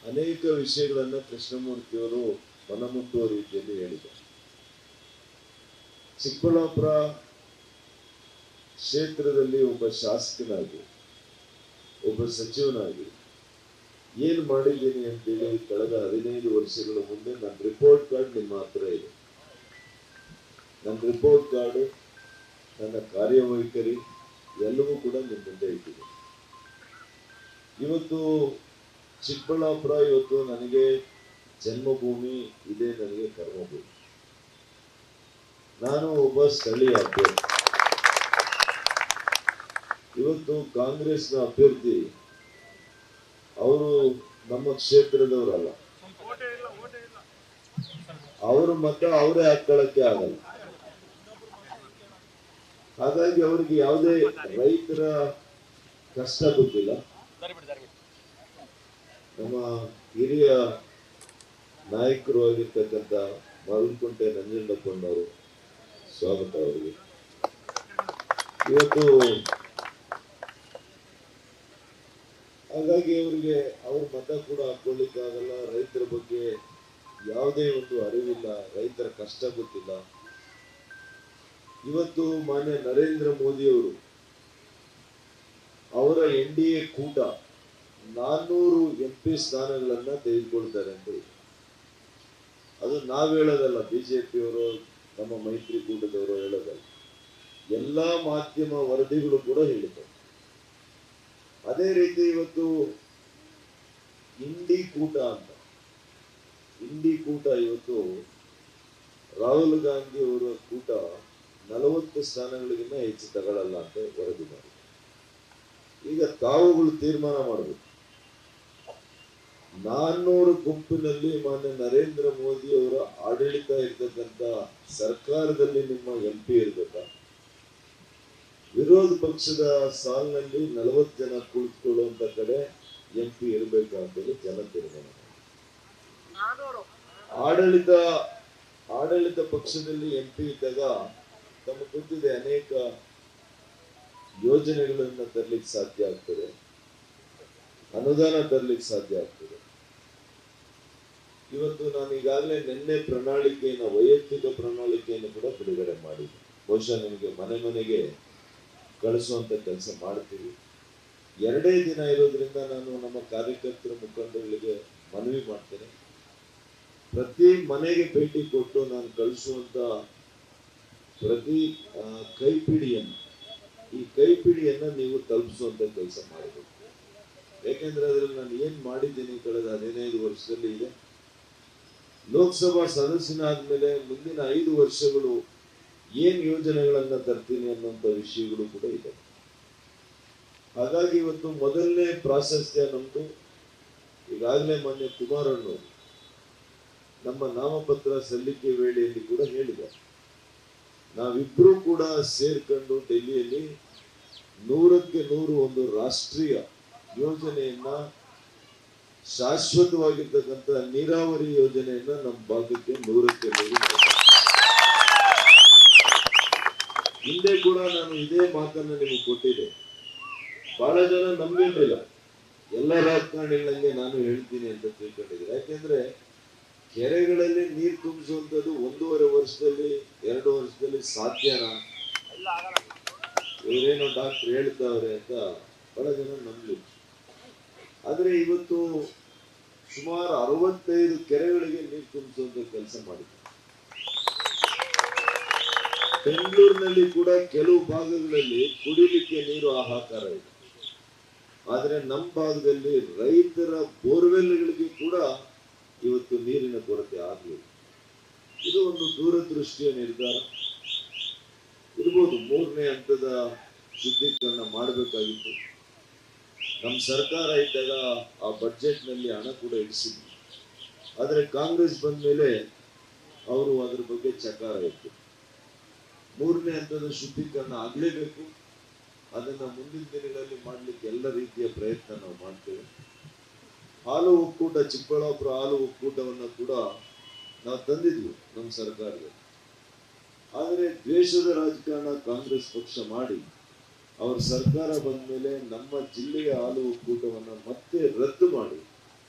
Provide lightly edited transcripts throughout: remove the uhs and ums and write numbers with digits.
ಅನೇಕ ವಿಷಯಗಳನ್ನ ಕೃಷ್ಣಮೂರ್ತಿಯವರು ಮನಮುಟ್ಟುವ ರೀತಿಯಲ್ಲಿ ಹೇಳಿದ್ದಾರೆ. ಚಿಕ್ಕಬಳ್ಳಾಪುರ ಕ್ಷೇತ್ರದಲ್ಲಿ ಒಬ್ಬ ಶಾಸಕನಾಗಿ, ಒಬ್ಬ ಸಚಿವನಾಗಿ ಏನ್ ಮಾಡಿದ್ದೀನಿ ಅಂತೇಳಿ ಕಳೆದ 15 ವರ್ಷಗಳ ಮುಂದೆ ನನ್ನ ರಿಪೋರ್ಟ್ ಕಾರ್ಡ್ ನಿಮ್ಮ ಹತ್ರ ಇದೆ. ನನ್ನ ರಿಪೋರ್ಟ್ ಕಾರ್ಡ್, ನನ್ನ ಕಾರ್ಯವೈಖರಿ ಎಲ್ಲವೂ ಕೂಡ ನಿಮ್ಮ ಮುಂದೆ ಇಟ್ಟಿದೆ. ಇವತ್ತು ಚಿಕ್ಕಬಳ್ಳಾಪುರ ಇವತ್ತು ನನಗೆ ಜನ್ಮಭೂಮಿ, ಇದೆ ನನಗೆ ಕರ್ಮಭೂಮಿ. ನಾನು ಒಬ್ಬ ಸ್ಥಳೀಯ ಅಭ್ಯರ್ಥಿ. ಇವತ್ತು ಕಾಂಗ್ರೆಸ್ನ ಅಭ್ಯರ್ಥಿ ಅವರು ನಮ್ಮ ಕ್ಷೇತ್ರದವರಲ್ಲ, ಅವರು ಮತ ಅವರೇ ಹಾಕೊಳ್ಳಕ್ಕೆ ಆಗಲ್ಲ. ಹಾಗಾಗಿ ಅವರಿಗೆ ಯಾವುದೇ ರೈತರ ಕಷ್ಟ ಗೊತ್ತಿಲ್ಲ. ನಮ್ಮ ಹಿರಿಯ ನಾಯಕರು ಆಗಿರ್ತಕ್ಕಂಥ ಮಾವಿನಕುಂಟೆ ನಂಜುಂಡಪ್ಪನವರು, ಸ್ವಾಗತ ಅವರಿಗೆ. ಇವತ್ತು ಹಾಗಾಗಿ ಅವರಿಗೆ ಅವ್ರ ಮತ ಕೂಡ ಹಾಕೊಳ್ಳಿಕ್ಕಾಗಲ್ಲ. ರೈತರ ಬಗ್ಗೆ ಯಾವುದೇ ಒಂದು ಅರಿವಿಲ್ಲ, ರೈತರ ಕಷ್ಟ ಗೊತ್ತಿಲ್ಲ. ಇವತ್ತು ಮಾನ್ಯ ನರೇಂದ್ರ ಮೋದಿ ಅವರು ಅವರ NDA ಕೂಟ 400 MP ಸ್ಥಾನಗಳನ್ನ ತೆಗೆದುಕೊಳ್ತಾರೆ ಅಂತ ಇದೆ. ಅದು ನಾವು ಹೇಳೋದಲ್ಲ, ಬಿಜೆಪಿಯವರು ನಮ್ಮ ಮೈತ್ರಿಕೂಟದವರು ಹೇಳೋದಲ್ಲ, ಎಲ್ಲಾ ಮಾಧ್ಯಮ ವರದಿಗಳು ಕೂಡ ಹೇಳಿದ್ದಾರೆ. ಅದೇ ರೀತಿ ಇವತ್ತು ಇಂಡಿ ಕೂಟ ಅಂತ, ಇಂಡಿ ಕೂಟ ಇವತ್ತು ರಾಹುಲ್ ಗಾಂಧಿ ಅವರ ಕೂಟ 40 ಸ್ಥಾನಗಳಿಗಿಂತ ಹೆಚ್ಚು ತಗೊಳ್ಳಲ್ಲ ಅಂತ ವರದಿ ಮಾಡಿ. ಈಗ ತಾವುಗಳು ತೀರ್ಮಾನ ಮಾಡಬೇಕು. 400 ಗುಂಪಿನಲ್ಲಿ ಮಾನ್ಯ ನರೇಂದ್ರ ಮೋದಿ ಅವರ ಆಡಳಿತ ಇರ್ತಕ್ಕಂಥ ಸರ್ಕಾರದಲ್ಲಿ ನಿಮ್ಮ MP ಇರ್ಬೇಕಾ? ವಿರೋಧ ಪಕ್ಷದ ಸಾಲಿನಲ್ಲಿ 40 ಜನ ಕುಳಿತುಕೊಳ್ಳುವಂತ ಕಡೆ MP ಇರಬೇಕಾ ಅಂತೇಳಿ ಜನ ತೀರ್ಮಾನ. ಆಡಳಿತ ಪಕ್ಷದಲ್ಲಿ MP ಇದ್ದಾಗ ತಮಗೆ ಗೊತ್ತಿದೆ, ಅನೇಕ ಯೋಜನೆಗಳನ್ನ ತರಲಿಕ್ಕೆ ಸಾಧ್ಯ ಆಗ್ತದೆ, ಅನುದಾನ ತರಲಿಕ್ಕೆ ಸಾಧ್ಯ ಆಗ್ತದೆ. ಇವತ್ತು ನಾನು ಈಗಾಗಲೇ ನಿನ್ನೆ ಪ್ರಣಾಳಿಕೆಯನ್ನು, ವೈಯಕ್ತಿಕ ಪ್ರಣಾಳಿಕೆಯನ್ನು ಕೂಡ ಬಿಡುಗಡೆ ಮಾಡಿದ್ದೆ. ಬಹುಶಃ ನಿಮಗೆ ಮನೆ ಮನೆಗೆ ಕಳಿಸುವಂತ ಕೆಲಸ ಮಾಡ್ತೀವಿ. 2 ದಿನ ಇರೋದ್ರಿಂದ ನಾನು ನಮ್ಮ ಕಾರ್ಯಕರ್ತರ ಮುಖಂಡರುಗಳಿಗೆ ಮನವಿ ಮಾಡ್ತೇನೆ, ಪ್ರತಿ ಮನೆಗೆ ಭೇಟಿ ಕೊಟ್ಟು ನಾನು ಕಳಿಸುವಂತ ಪ್ರತಿ ಕೈಪಿಡಿಯನ್ನು, ಈ ಕೈಪಿಡಿಯನ್ನ ನೀವು ತಲುಪಿಸುವಂತ ಕೆಲಸ ಮಾಡಬೇಕು. ಯಾಕೆಂದ್ರೆ ಅದ್ರಲ್ಲಿ ನಾನು ಏನ್ ಮಾಡಿದ್ದೀನಿ ಕಳೆದ 15 ವರ್ಷದಲ್ಲಿ ಇದೆ. ಲೋಕಸಭಾ ಸದಸ್ಯನಾದ್ಮೇಲೆ ಮುಂದಿನ 5 ವರ್ಷಗಳು ಏನ್ ಯೋಜನೆಗಳನ್ನ ತರ್ತೀನಿ ಅನ್ನುವಂತ ವಿಷಯಗಳು ಕೂಡ ಇದೆ. ಹಾಗಾಗಿ ಇವತ್ತು ಮೊದಲನೇ ಪ್ರಾಶಸ್ತ್ಯ ನಮ್ದು. ಈಗಾಗಲೇ ಮಾನ್ಯ ಕುಮಾರಣ್ಣವರು ನಮ್ಮ ನಾಮಪತ್ರ ಸಲ್ಲಿಕೆ ವೇಳೆಯಲ್ಲಿ ಕೂಡ ಹೇಳಿದ್ದಾರೆ, ನಾವಿಬ್ರು ಕೂಡ ಸೇರ್ಕೊಂಡು ಡೆಲ್ಲಿಯಲ್ಲಿ 100ಕ್ಕೆ 100 ಒಂದು ರಾಷ್ಟ್ರೀಯ ಯೋಜನೆಯನ್ನ, ಶಾಶ್ವತವಾಗಿರ್ತಕ್ಕಂಥ ನೀರಾವರಿ ಯೋಜನೆಯನ್ನ ನಮ್ಮ ಭಾಗಕ್ಕೆ 100ಕ್ಕೆ 100 ಹಿಂದೆ ಕೂಡ ನಾನು ಇದೇ ಮಾತನ್ನ ನಿಮಗೆ ಕೊಟ್ಟಿದ್ದೆ. ಬಹಳ ಜನ ನಂಬಿರಲಿಲ್ಲ, ಎಲ್ಲ ರಾಜಕಾರಣಿಗಳಂಗೆ ನಾನು ಹೇಳ್ತೀನಿ ಅಂತ ತಿಳ್ಕೊಂಡಿದ್ರು. ಯಾಕೆಂದ್ರೆ ಕೆರೆಗಳಲ್ಲಿ ನೀರು ತುಂಬಿಸುವಂಥದ್ದು 1.5 ವರ್ಷದಲ್ಲಿ 2 ವರ್ಷದಲ್ಲಿ ಸಾಧ್ಯನಾ? ಇವರೇನೋ ಡಾಕ್ಟರ್ ಹೇಳ್ತಾವ್ರೆ ಅಂತ ಬಹಳ ಜನ ನಂಬಲಿ. ಆದ್ರೆ ಇವತ್ತು ಸುಮಾರು 65 ಕೆರೆಗಳಿಗೆ ನೀರು ತುಂಬಿಸುವಂತ ಕೆಲಸ ಮಾಡಿದ್ದಾರೆ. ಬೆಂಗಳೂರಿನಲ್ಲಿ ಕೂಡ ಕೆಲವು ಭಾಗಗಳಲ್ಲಿ ಕುಡಿಲಿಕ್ಕೆ ನೀರು ಹಾಹಾಕಾರ ಇದೆ. ಆದ್ರೆ ನಮ್ಮ ಭಾಗದಲ್ಲಿ ರೈತರ ಬೋರ್ವೆಲ್ಗಳಿಗೆ ಕೂಡ ಇವತ್ತು ನೀರಿನ ಕೊರತೆ ಆಗಲಿಲ್ಲ. ಇದು ಒಂದು ದೂರದೃಷ್ಟಿಯ ನಿರ್ಧಾರ ಇರ್ಬೋದು. 3ನೇ ಹಂತದ ಶುದ್ಧೀಕರಣ ಮಾಡಬೇಕಾಗಿತ್ತು. ನಮ್ಮ ಸರ್ಕಾರ ಇದ್ದಾಗ ಆ ಬಜೆಟ್ ನಲ್ಲಿ ಹಣ ಕೂಡ ಇಡಿಸಿದ್ವಿ. ಆದ್ರೆ ಕಾಂಗ್ರೆಸ್ ಬಂದ ಮೇಲೆ ಅವರು ಅದ್ರ ಬಗ್ಗೆ ಚಕಾರ ಇತ್ತು. 3ನೇ ಹಂತದ ಶುದ್ಧೀಕರಣ ಆಗ್ಲೇಬೇಕು. ಅದನ್ನ ಮುಂದಿನ ದಿನಗಳಲ್ಲಿ ಮಾಡ್ಲಿಕ್ಕೆ ಎಲ್ಲ ರೀತಿಯ ಪ್ರಯತ್ನ ನಾವು ಮಾಡ್ತೇವೆ. ಹಾಲು ಒಕ್ಕೂಟ, ಚಿಕ್ಕಬಳ್ಳಾಪುರ ಹಾಲು ಒಕ್ಕೂಟವನ್ನ ಕೂಡ ನಾವು ತಂದಿದ್ವಿ ನಮ್ಮ ಸರ್ಕಾರದಲ್ಲಿ. ಆದರೆ ದ್ವೇಷದ ರಾಜಕಾರಣ ಕಾಂಗ್ರೆಸ್ ಪಕ್ಷ ಮಾಡಿ ಅವರ ಸರ್ಕಾರ ಬಂದ ಮೇಲೆ ನಮ್ಮ ಜಿಲ್ಲೆಯ ಹಾಲು ಒಕ್ಕೂಟವನ್ನ ಮತ್ತೆ ರದ್ದು ಮಾಡಿ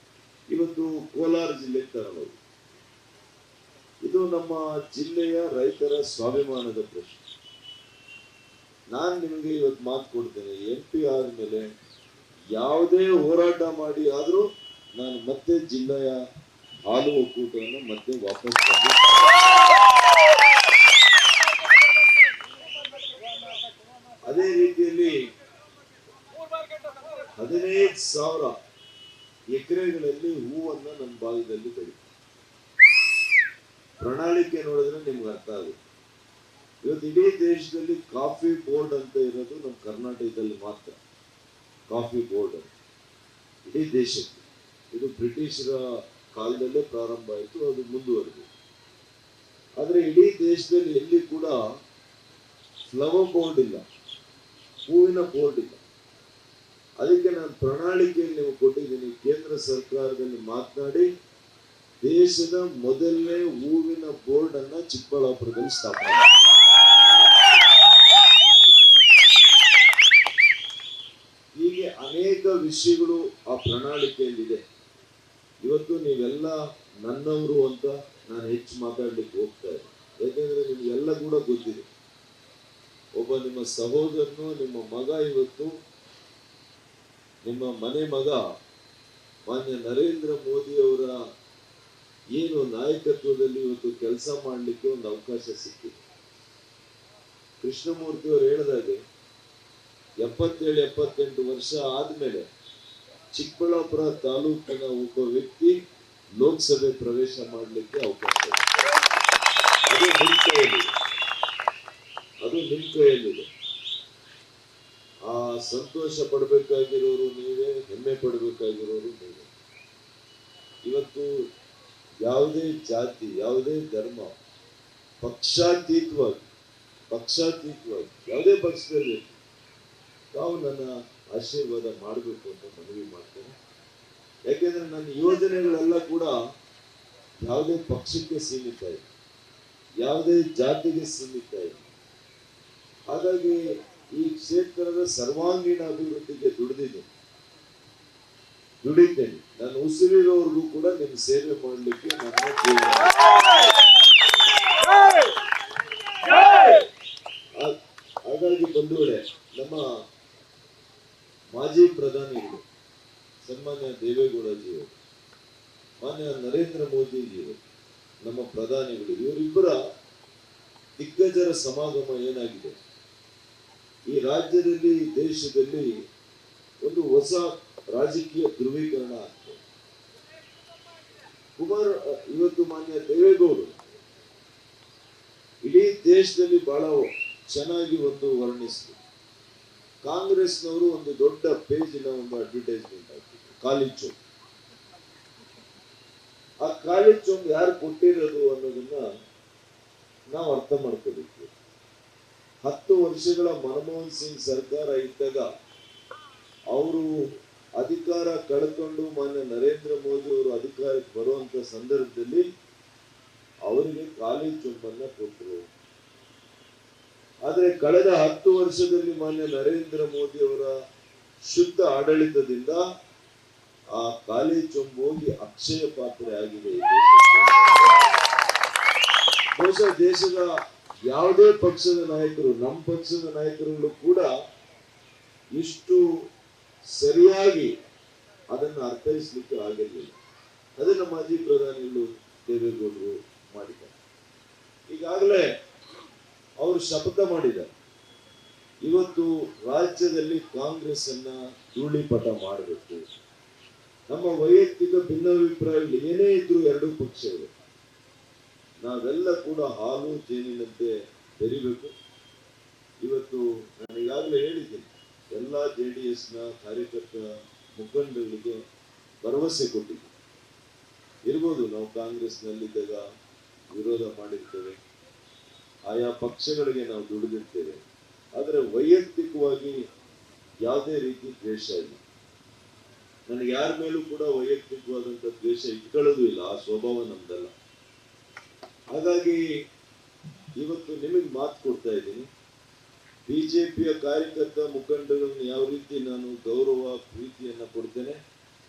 ಇವತ್ತು ಇವತ್ತು ಕೋಲಾರ ಜಿಲ್ಲೆಗೆ ತರಬಹುದು. ಇದು ನಮ್ಮ ಜಿಲ್ಲೆಯ ರೈತರ ಸ್ವಾಭಿಮಾನದ ಪ್ರಶ್ನೆ. ನಾನು ನಿಮಗೆ ಇವತ್ತು ಮಾತು ಕೊಡ್ತೇನೆ, MP ಆದ್ಮೇಲೆ ಯಾವುದೇ ಹೋರಾಟ ಮಾಡಿ ಆದ್ರೂ ನಾನು ಮತ್ತೆ ಜಿಲ್ಲೆಯ ಹಾಲು ಒಕ್ಕೂಟವನ್ನು ಮತ್ತೆ ವಾಪಸ್ ತಂದು ಅದೇ ರೀತಿಯಲ್ಲಿ 15,000 ಎಕರೆಗಳಲ್ಲಿ ಹೂವನ್ನ ನಮ್ಮ ಭಾಗದಲ್ಲಿ ಬೆಳೀತಾರೆ. ಪ್ರಣಾಳಿಕೆ ನೋಡಿದ್ರೆ ನಿಮ್ಗೆ ಅರ್ಥ ಆಗುತ್ತೆ. ಇವತ್ತು ಇಡೀ ದೇಶದಲ್ಲಿ ಕಾಫಿ ಬೋರ್ಡ್ ಅಂತ ಇರೋದು ನಮ್ಮ ಕರ್ನಾಟಕದಲ್ಲಿ ಮಾತ್ರ. ಕಾಫಿ ಬೋರ್ಡ್ ಇಡೀ ದೇಶಕ್ಕೆ. ಇದು ಬ್ರಿಟಿಷರ ಕಾಲದಲ್ಲೇ ಪ್ರಾರಂಭ ಆಯಿತು, ಅದು ಮುಂದುವರೆದು. ಆದರೆ ಇಡೀ ದೇಶದಲ್ಲಿ ಎಲ್ಲಿ ಕೂಡ ಫ್ಲವರ್ ಬೋರ್ಡ್ ಇಲ್ಲ, ಹೂವಿನ ಬೋರ್ಡ್ ಇಲ್ಲ. ಅದಕ್ಕೆ ನಾನು ಪ್ರಣಾಳಿಕೆಯಲ್ಲಿ ನೀವು ಕೊಟ್ಟಿದ್ದೀನಿ, ಕೇಂದ್ರ ಸರ್ಕಾರದಲ್ಲಿ ಮಾತನಾಡಿ ದೇಶದ ಮೊದಲನೇ ಹೂವಿನ ಬೋರ್ಡ್ ಅನ್ನ ಚಿಕ್ಕಬಳ್ಳಾಪುರದಲ್ಲಿ ಸ್ಥಾಪನೆ ಮಾಡಿ. ಹೀಗೆ ಅನೇಕ ವಿಷಯಗಳು ಆ ಪ್ರಣಾಳಿಕೆಯಲ್ಲಿದೆ. ಇವತ್ತು ನೀವೆಲ್ಲ ನನ್ನವರು ಅಂತ ನಾನು ಹೆಚ್ಚು ಮಾತಾಡ್ಲಿಕ್ಕೆ ಹೋಗ್ತಾ ಇದ್ದೆ. ಯಾಕೆಂದ್ರೆ ನಿಮ್ಗೆಲ್ಲ ಕೂಡ ಗೊತ್ತಿದೆ, ಒಬ್ಬ ನಿಮ್ಮ ಸಹೋದರನು, ನಿಮ್ಮ ಮಗ, ಇವತ್ತು ನಿಮ್ಮ ಮನೆ ಮಗ ಮಾನ್ಯ ನರೇಂದ್ರ ಮೋದಿ ಅವರ ಏನು ನಾಯಕತ್ವದಲ್ಲಿ ಇವತ್ತು ಕೆಲಸ ಮಾಡಲಿಕ್ಕೆ ಒಂದು ಅವಕಾಶ ಸಿಕ್ಕಿದೆ. ಕೃಷ್ಣಮೂರ್ತಿ ಅವರು ಹೇಳಿದಾಗೆ 77-78 ವರ್ಷ ಆದ್ಮೇಲೆ ಚಿಕ್ಕಬಳ್ಳಾಪುರ ತಾಲೂಕಿನ ಒಬ್ಬ ವ್ಯಕ್ತಿ ಲೋಕಸಭೆ ಪ್ರವೇಶ ಮಾಡಲಿಕ್ಕೆ ಅವಕಾಶ ಇದೆ. ಅದು ನಿಮ್ಮ ಕೈಯಲ್ಲಿದೆ, ಅದು ನಿಮ್ಮ ಕೈಯಲ್ಲಿದೆ. ಆ ಸಂತೋಷ ಪಡಬೇಕಾಗಿರೋರು ನೀವೇ, ಹೆಮ್ಮೆ ಪಡಬೇಕಾಗಿರೋರು ನೀವೇ. ಇವತ್ತು ಯಾವುದೇ ಜಾತಿ, ಯಾವುದೇ ಧರ್ಮ, ಪಕ್ಷಾತೀತವಾಗಿ ಯಾವುದೇ ಪಕ್ಷದಲ್ಲಿ ತಾವು ನನ್ನ ಆಶೀರ್ವಾದ ಮಾಡಬೇಕು ಅಂತ ಮನವಿ ಮಾಡ್ತೇನೆ. ಯಾಕೆಂದ್ರೆ ನನ್ನ ಯೋಜನೆಗಳೆಲ್ಲ ಕೂಡ ಯಾವುದೇ ಪಕ್ಷಕ್ಕೆ ಸೀಮಿತ ಇದೆ, ಯಾವುದೇ ಜಾತಿಗೆ ಸೀಮಿತ ಇದೆ. ಹಾಗಾಗಿ ಈ ಕ್ಷೇತ್ರದ ಸರ್ವಾಂಗೀಣ ಅಭಿವೃದ್ಧಿಗೆ ದುಡಿದ್ದೇನೆ. ನಾನು ಉಸಿರಿರೋರ್ಗೂ ಕೂಡ ನಿಮ್ಮ ಸೇವೆ ಮಾಡಲಿಕ್ಕೆ ಹಾಗಾಗಿ ಬಂಧುಗಳೇ, ನಮ್ಮ ಮಾಜಿ ಪ್ರಧಾನಿಗಳು ಸನ್ಮಾನ್ಯ ದೇವೇಗೌಡಜಿಯವರು, ಮಾನ್ಯ ನರೇಂದ್ರ ಮೋದಿಜಿಯವರು, ನಮ್ಮ ಪ್ರಧಾನಿಗಳು, ಇವರಿಬ್ಬರ ದಿಗ್ಗಜರ ಸಮಾಗಮ ಏನಾಗಿದೆ, ಈ ರಾಜ್ಯದಲ್ಲಿ, ದೇಶದಲ್ಲಿ ಒಂದು ಹೊಸ ರಾಜಕೀಯ ಧ್ರುವೀಕರಣ ಆಗ್ತದೆ. ಇವತ್ತು ಮಾನ್ಯ ದೇವೇಗೌಡರು ಇಡೀ ದೇಶದಲ್ಲಿ ಬಹಳ ಚೆನ್ನಾಗಿ ಒಂದು ವರ್ಣಿಸಿದ್ರು. ಕಾಂಗ್ರೆಸ್ನವರು ಒಂದು ದೊಡ್ಡ ಪೇಜಿನ ಒಂದು ಅಡ್ವರ್ಟೈಸ್ಮೆಂಟ್ ಹಾಕಿದ್ರು, ಖಾಲಿ ಚೌಕ್. ಆ ಖಾಲಿ ಚೌಕ್ ಯಾರು ಕೊಟ್ಟಿರೋದು ಅನ್ನೋದನ್ನ ನಾವು ಅರ್ಥ ಮಾಡ್ಕೋಬೇಕು. 10 ವರ್ಷಗಳ ಮನಮೋಹನ್ ಸಿಂಗ್ ಸರ್ಕಾರ ಇದ್ದಾಗ ಅವರು ಅಧಿಕಾರ ಕಳ್ಕೊಂಡು ಮಾನ್ಯ ನರೇಂದ್ರ ಮೋದಿ ಅವರು ಅಧಿಕಾರಕ್ಕೆ ಬರುವಂತ ಸಂದರ್ಭದಲ್ಲಿ ಅವರಿಗೆ ಖಾಲಿ ಚೊಂಬನ್ನ ಕೊಟ್ಟರು. ಆದ್ರೆ ಕಳೆದ 10 ವರ್ಷದಲ್ಲಿ ಮಾನ್ಯ ನರೇಂದ್ರ ಮೋದಿ ಅವರ ಶುದ್ಧ ಆಡಳಿತದಿಂದ ಆ ಖಾಲಿ ಚೊಂಬು ಹೋಗಿ ಅಕ್ಷಯ ಪಾತ್ರೆ ಆಗಿದೆ. ಬಹುಶಃ ದೇಶದ ಯಾವುದೇ ಪಕ್ಷದ ನಾಯಕರು, ನಮ್ಮ ಪಕ್ಷದ ನಾಯಕರುಗಳು ಕೂಡ ಇಷ್ಟು ಸರಿಯಾಗಿ ಅದನ್ನು ಅರ್ಥೈಸಲಿಕ್ಕೆ ಆಗಿರಲಿಲ್ಲ. ಅದನ್ನ ಮಾಜಿ ಪ್ರಧಾನಿಗಳು ದೇವೇಗೌಡರು ಮಾಡಿದ್ದಾರೆ. ಈಗಾಗಲೇ ಅವರು ಶಪಥ ಮಾಡಿದ್ದಾರೆ, ಇವತ್ತು ರಾಜ್ಯದಲ್ಲಿ ಕಾಂಗ್ರೆಸ್ ಅನ್ನ ಧೂಳಿಪಟ ಮಾಡಬೇಕು. ನಮ್ಮ ವೈಯಕ್ತಿಕ ಭಿನ್ನಾಭಿಪ್ರಾಯಗಳು ಏನೇ ಇದ್ರು ಎರಡೂ ಪಕ್ಷಗಳು ನಾವೆಲ್ಲ ಕೂಡ ಹಾಲು ಜೇನಿನಂತೆ ಬೆರಿಬೇಕು. ಇವತ್ತು ನಾನು ಈಗಾಗಲೇ ಹೇಳಿದ್ದೀನಿ, ಎಲ್ಲ JDS-ನ ಕಾರ್ಯಕರ್ತ ಮುಖಂಡಗಳಿಗೆ ಭರವಸೆ ಕೊಟ್ಟಿದ್ದೀನಿ. ಇರ್ಬೋದು, ನಾವು ಕಾಂಗ್ರೆಸ್ನಲ್ಲಿದ್ದಾಗ ವಿರೋಧ ಮಾಡಿರ್ತೇವೆ, ಆಯಾ ಪಕ್ಷಗಳಿಗೆ ನಾವು ದುಡಿದಿರ್ತೇವೆ, ಆದರೆ ವೈಯಕ್ತಿಕವಾಗಿ ಯಾವುದೇ ರೀತಿ ದ್ವೇಷ ಇಲ್ಲ. ನನಗೆ ಯಾರ ಮೇಲೂ ಕೂಡ ವೈಯಕ್ತಿಕವಾದಂಥ ದ್ವೇಷ ಇಟ್ಕೊಳ್ಳೋದು ಇಲ್ಲ, ಆ ಸ್ವಭಾವ ನಮ್ದಲ್ಲ. ಹಾಗಾಗಿ ಇವತ್ತು ನಿಮಗೆ ಮಾತು ಕೊಡ್ತಾ ಇದ್ದೀನಿ, ಬಿಜೆಪಿಯ ಕಾರ್ಯಕರ್ತ ಮುಖಂಡರನ್ನು ಯಾವ ರೀತಿ ನಾನು ಗೌರವ ಪ್ರೀತಿಯನ್ನ ಕೊಡ್ತೇನೆ,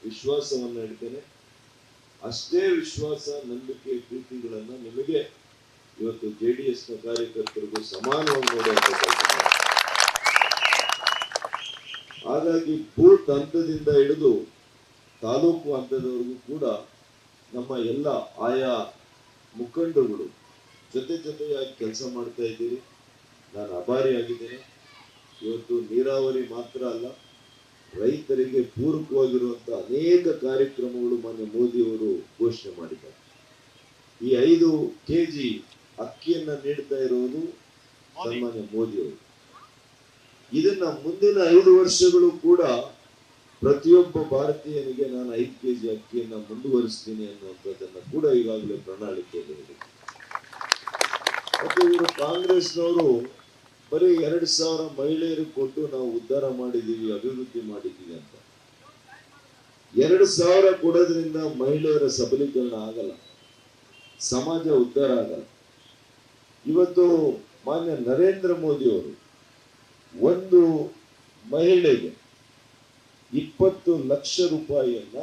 ವಿಶ್ವಾಸವನ್ನ ಇಡ್ತೇನೆ, ಅಷ್ಟೇ ವಿಶ್ವಾಸ, ನಂಬಿಕೆ, ಪ್ರೀತಿಗಳನ್ನ ನಿಮಗೆ ಇವತ್ತು JDS ನ ಕಾರ್ಯಕರ್ತರಿಗೂ ಸಮಾನವಾಗಿ ನೋಡುವಂತ ಕೆಲಸ ಮಾಡಿ. ಹಾಗಾಗಿ ಬೂತ್ ಹಂತದಿಂದ ಹಿಡಿದು ತಾಲೂಕು ಹಂತದವರೆಗೂ ಕೂಡ ನಮ್ಮ ಎಲ್ಲ ಆಯಾ ಮುಖಂಡರುಗಳು ಜೊತೆಯಾಗಿ ಕೆಲಸ ಮಾಡ್ತಾ ಇದ್ದೀರಿ. ನಾನು ಆಭಾರಿಯಾಗಿದ್ದೇನೆ. ಇವತ್ತು ನೀರಾವರಿ ಮಾತ್ರ ಅಲ್ಲ, ರೈತರಿಗೆ ಪೂರಕವಾಗಿರುವಂತಹ ಅನೇಕ ಕಾರ್ಯಕ್ರಮಗಳು ಮಾನ್ಯ ಮೋದಿಯವರು ಘೋಷಣೆ ಮಾಡಿದ್ದಾರೆ. ಈ 5 kg ಅಕ್ಕಿಯನ್ನ ನೀಡ್ತಾ ಇರುವುದು ಸನ್ಮಾನ್ಯ ಮೋದಿಯವರು. ಇದನ್ನ ಮುಂದಿನ 5 ವರ್ಷಗಳು ಕೂಡ ಪ್ರತಿಯೊಬ್ಬ ಭಾರತೀಯನಿಗೆ ನಾನು 5 kg ಅಕ್ಕಿಯನ್ನ ಮುಂದುವರಿಸ್ತೀನಿ ಅನ್ನುವಂಥದ್ದನ್ನ ಕೂಡ ಈಗಾಗಲೇ ಪ್ರಣಾಳಿಕೆಯಲ್ಲಿ ಹೇಳಿದೆ. ಮತ್ತು ಇವರು ಕಾಂಗ್ರೆಸ್ನವರು ಬರೀ 2,000 ಮಹಿಳೆಯರಿಗೆ ಕೊಟ್ಟು ನಾವು ಉದ್ಧಾರ ಮಾಡಿದೀವಿ, ಅಭಿವೃದ್ಧಿ ಮಾಡಿದೀವಿ ಅಂತ. 2,000 ಕೊಡೋದ್ರಿಂದ ಮಹಿಳೆಯರ ಸಬಲೀಕರಣ ಆಗಲ್ಲ, ಸಮಾಜ ಉದ್ಧಾರ ಆಗಲ್ಲ. ಇವತ್ತು ಮಾನ್ಯ ನರೇಂದ್ರ ಮೋದಿ ಅವರು ಒಂದು ಮಹಿಳೆಗೆ 20 ಲಕ್ಷ ರೂಪಾಯಿಯನ್ನ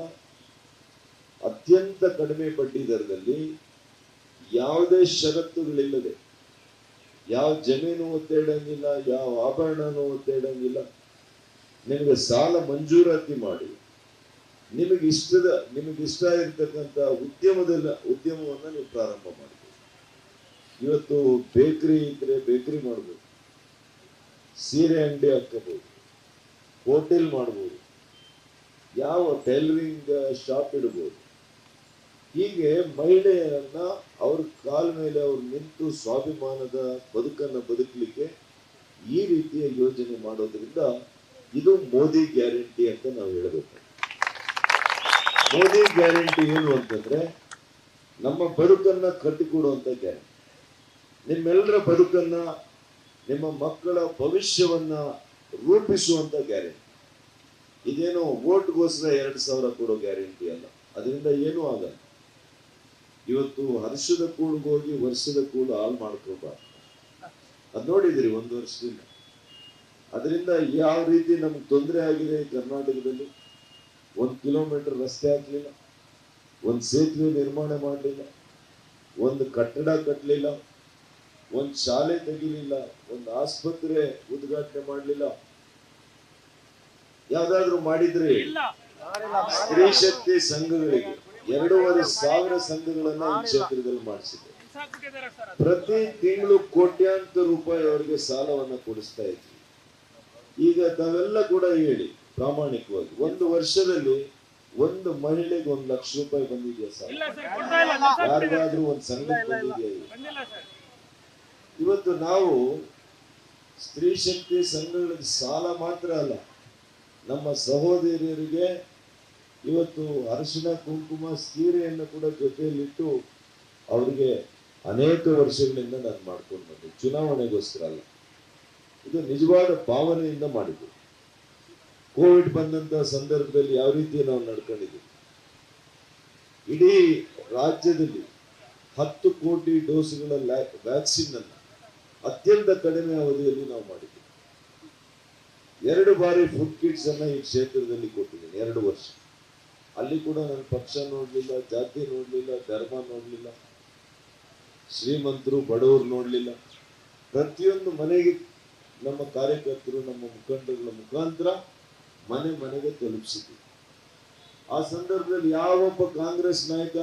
ಅತ್ಯಂತ ಕಡಿಮೆ ಬಡ್ಡಿ ದರದಲ್ಲಿ, ಯಾವುದೇ ಷರತ್ತುಗಳಿಲ್ಲದೆ, ಯಾವ ಜಮೀನು ಒತ್ತೇಡಂಗಿಲ್ಲ, ಯಾವ ಆಭರಣನೂ ಒತ್ತೇಡಂಗಿಲ್ಲ, ನಿಮಗೆ ಸಾಲ ಮಂಜೂರಾತಿ ಮಾಡಿ ನಿಮಗೆ ಇಷ್ಟ ಇರತಕ್ಕಂತ ಉದ್ಯಮವನ್ನ ನೀವು ಪ್ರಾರಂಭ ಮಾಡಬಹುದು. ಇವತ್ತು ಬೇಕರಿ ಇದ್ರೆ ಬೇಕರಿ ಮಾಡಬಹುದು, ಸೀರೆ ಅಂಗಡಿ ಹಾಕಬಹುದು, ಹೋಟೆಲ್ ಮಾಡಬಹುದು, ಯಾವ ಟೈಲರಿಂಗ್ ಶಾಪ್ ಇಡಬಹುದು. ಹೀಗೆ ಮಹಿಳೆಯರನ್ನ ಅವ್ರ ಕಾಲ ಮೇಲೆ ಅವ್ರು ನಿಂತು ಸ್ವಾಭಿಮಾನದ ಬದುಕನ್ನ ಬದುಕಲಿಕ್ಕೆ ಈ ರೀತಿಯ ಯೋಜನೆ ಮಾಡೋದ್ರಿಂದ ಇದು ಮೋದಿ ಗ್ಯಾರಂಟಿ ಅಂತ ನಾವು ಹೇಳಬೇಕು. ಮೋದಿ ಗ್ಯಾರಂಟಿ ಏನು ಅಂತಂದ್ರೆ ನಮ್ಮ ಬದುಕನ್ನ ಕಟ್ಟಿಕೊಡುವಂತ ಗ್ಯಾರಂಟಿ, ನಿಮ್ಮೆಲ್ಲರ ಬದುಕನ್ನ, ನಿಮ್ಮ ಮಕ್ಕಳ ಭವಿಷ್ಯವನ್ನ ರೂಪಿಸುವಂತ ಗ್ಯಾರಂಟಿ. ಇದೇನು ವೋಟ್ಗೋಸ್ಕರ 2,000 ಕೊಡೋ ಗ್ಯಾರಂಟಿ ಅಲ್ಲ, ಅದರಿಂದ ಏನೂ ಆಗಲ್ಲ. ಇವತ್ತು ಹರ್ಷದ ಕೂಳಿಗೆ ಹೋಗಿ ವರ್ಷದ ಕೂಳು ಹಾಳು ಮಾಡ್ಕೋಬಾರ್ದು. ಅದ್ ನೋಡಿದಿರಿ 1 ವರ್ಷದಿಂದ. ಅದರಿಂದ ಯಾವ ರೀತಿ ನಮ್ಗೆ ತೊಂದರೆ ಆಗಿದೆ ಕರ್ನಾಟಕದಲ್ಲಿ. 1 ಕಿಲೋಮೀಟರ್ ರಸ್ತೆ ಹಾಕ್ಲಿಲ್ಲ, 1 ಸೇತುವೆ ನಿರ್ಮಾಣ ಮಾಡಲಿಲ್ಲ, 1 ಕಟ್ಟಡ ಕಟ್ಟಲಿಲ್ಲ, 1 ಶಾಲೆ ತೆಗಿಲಿಲ್ಲ, 1 ಆಸ್ಪತ್ರೆ ಉದ್ಘಾಟನೆ ಮಾಡಲಿಲ್ಲ. ಯಾವ್ದಾದ್ರು ಮಾಡಿದ್ರೆ ಸ್ತ್ರೀ ಶಕ್ತಿ ಸಂಘಗಳಿಗೆ 2,500 ಸಂಘಗಳನ್ನ ಈ ಕ್ಷೇತ್ರದಲ್ಲಿ ಮಾಡಿಸಿದೆ. ಪ್ರತಿ ತಿಂಗಳು ಕೋಟ್ಯಾಂತರ ರೂಪಾಯಿ ಅವರಿಗೆ ಸಾಲವನ್ನ ಕೊಡಿಸ್ತಾ ಇದ್ವಿ. ಈಗ ತಾವೆಲ್ಲ ಕೂಡ ಹೇಳಿ ಪ್ರಾಮಾಣಿಕವಾಗಿ, 1 ವರ್ಷದಲ್ಲಿ 1 ಮಹಿಳೆಗೆ 1 ಲಕ್ಷ ರೂಪಾಯಿ ಬಂದಿದೆಯಾ ಸಾಲ? ಯಾರಿಗಾದ್ರೂ 1 ಸಂಘಕ್ಕೆ ಬಂದಿದೆಯಾ? ಇವತ್ತು ನಾವು ಸ್ತ್ರೀ ಶಕ್ತಿ ಸಂಘಗಳಿಗೆ ಸಾಲ ಮಾತ್ರ ಅಲ್ಲ, ನಮ್ಮ ಸಹೋದರಿಯರಿಗೆ ಇವತ್ತು ಅರಿಶಿನ ಕುಂಕುಮ ಸೀರೆಯನ್ನು ಕೂಡ ಜೊತೆಯಲ್ಲಿಟ್ಟು ಅವರಿಗೆ ಅನೇಕ ವರ್ಷಗಳಿಂದ ನಾನು ಮಾಡ್ಕೊಂಡು ಬಂದೆ. ಚುನಾವಣೆಗೋಸ್ಕರ ಅಲ್ಲ, ಇದು ನಿಜವಾದ ಭಾವನೆಯಿಂದ ಮಾಡಿದ್ದು. ಕೋವಿಡ್ ಬಂದಂತ ಸಂದರ್ಭದಲ್ಲಿ ಯಾವ ರೀತಿ ನಾವು ನಡ್ಕೊಂಡಿದ್ದೀವಿ, ಇಡೀ ರಾಜ್ಯದಲ್ಲಿ 10 ಕೋಟಿ ಡೋಸ್ಗಳ ವ್ಯಾಕ್ಸಿನ್ ಅನ್ನು ಅತ್ಯಂತ ಕಡಿಮೆ ಅವಧಿಯಲ್ಲಿ ನಾವು ಮಾಡಿದ್ದೀವಿ. 2 ಬಾರಿ ಫುಡ್ ಕಿಟ್ಸ್ ಅನ್ನ ಈ ಕ್ಷೇತ್ರದಲ್ಲಿ ಕೊಟ್ಟಿದ್ದೀನಿ 2 ವರ್ಷ. ಅಲ್ಲಿ ಕೂಡ ನನ್ನ ಪಕ್ಷ ನೋಡ್ಲಿಲ್ಲ, ಜಾತಿ ನೋಡ್ಲಿಲ್ಲ, ಧರ್ಮ ನೋಡ್ಲಿಲ್ಲ, ಶ್ರೀಮಂತರು ಬಡವರು ನೋಡ್ಲಿಲ್ಲ. ಪ್ರತಿಯೊಂದು ಮನೆಗೆ ನಮ್ಮ ಕಾರ್ಯಕರ್ತರು, ನಮ್ಮ ಮುಖಂಡಗಳ ಮುಖಾಂತರ ಮನೆಗೆ ತಲುಪಿಸಿದ್ವಿ. ಆ ಸಂದರ್ಭದಲ್ಲಿ ಯಾವೊಬ್ಬ ಕಾಂಗ್ರೆಸ್ ನಾಯಕ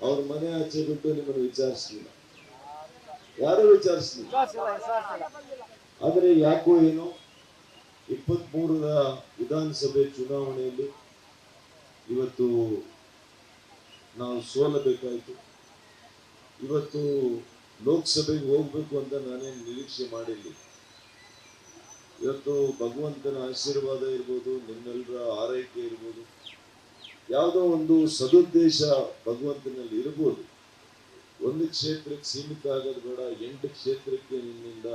ಅವ್ರ ಮನೆ ಆಚೆ ಬಿಟ್ಟು ನಿಮ್ಮನ್ನು ವಿಚಾರಿಸಲಿಲ್ಲ, ಯಾರು ವಿಚಾರಿಸಲಿಲ್ಲ. ಆದರೆ ಯಾಕೋ ಏನೋ 23ರ ವಿಧಾನಸಭೆ ಚುನಾವಣೆಯಲ್ಲಿ ಇವತ್ತು ನಾವು ಸೋಲಬೇಕಾಯಿತು. ಇವತ್ತು ಲೋಕಸಭೆಗೆ ಹೋಗ್ಬೇಕು ಅಂತ ನಾನೇನು ನಿರೀಕ್ಷೆ ಮಾಡಿಲ್ಲ. ಇವತ್ತು ಭಗವಂತನ ಆಶೀರ್ವಾದ ಇರ್ಬೋದು, ನಿಮ್ಮೆಲ್ಲರ ಆರೈಕೆ ಇರ್ಬೋದು, ಯಾವುದೋ ಒಂದು ಸದುದ್ದೇಶ ಭಗವಂತನಲ್ಲಿ ಇರ್ಬೋದು. 1 ಕ್ಷೇತ್ರಕ್ಕೆ ಸೀಮಿತ ಆಗೋದು ಬೇಡ, 8 ಕ್ಷೇತ್ರಕ್ಕೆ ನಿನ್ನಿಂದ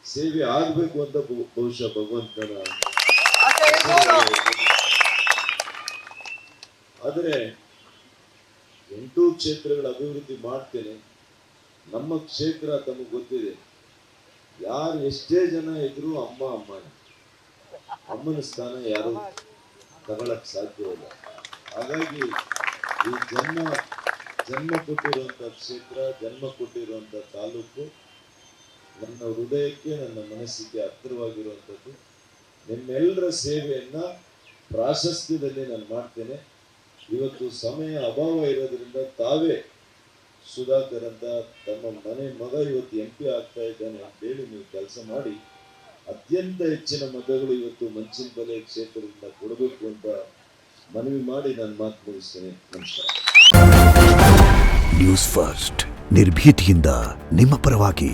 ಸೇವೆ ಆಗ್ಬೇಕು ಅಂತ ಬಹುಶಃ ಭಗವಂತನ. ಆದರೆ 8 ಕ್ಷೇತ್ರಗಳ ಅಭಿವೃದ್ಧಿ ಮಾಡ್ತೇನೆ. ನಮ್ಮ ಕ್ಷೇತ್ರ ತಮಗೆ ಗೊತ್ತಿದೆ, ಯಾರು ಎಷ್ಟೇ ಜನ ಇದ್ರು ಅಮ್ಮನ ಸ್ಥಾನ ಯಾರು ತಗೊಳಕ್ ಸಾಧ್ಯವಿಲ್ಲ. ಹಾಗಾಗಿ ಈ ಜನ್ಮ ಕೊಟ್ಟಿರುವಂತ ಕ್ಷೇತ್ರ, ಜನ್ಮ ಕೊಟ್ಟಿರುವಂತ ತಾಲೂಕು ನನ್ನ ಹೃದಯಕ್ಕೆ, ನನ್ನ ಮನಸ್ಸಿಗೆ ಹತ್ತಿರವಾಗಿರುವಂಥದ್ದು. ನಿಮ್ಮೆಲ್ಲರ ಸೇವೆಯನ್ನ ಪ್ರಾಶಸ್ತ್ಯದಲ್ಲಿ ನಾನು ಮಾಡ್ತೇನೆ. ಇವತ್ತು ಸಮಯ ಅಭಾವ ಇರೋದ್ರಿಂದ ತಾವೇ ಸುಧಾಕರ್ ಅಂತ ತಮ್ಮ ಮನೆ ಮಗ ಇವತ್ತು MP ಆಗ್ತಾ ಇದ್ದಾನೆ ಅಂತೇಳಿ ನೀವು ಕೆಲಸ ಮಾಡಿ ಅತ್ಯಂತ ಹೆಚ್ಚಿನ ಮತಗಳು ಇವತ್ತು ಮಂಚಿನಬೆಲೆ ಕ್ಷೇತ್ರದಿಂದ ಕೊಡಬೇಕು ಅಂತ ಮನವಿ ಮಾಡಿ ನಾನು ಮಾತು ಮುಗಿಸ್ತೇನೆ. ನಮಸ್ಕಾರ. ನ್ಯೂಸ್ ಫಸ್ಟ್, ನಿರ್ಭೀತಿಯಿಂದ ನಿಮ್ಮ ಪರವಾಗಿ.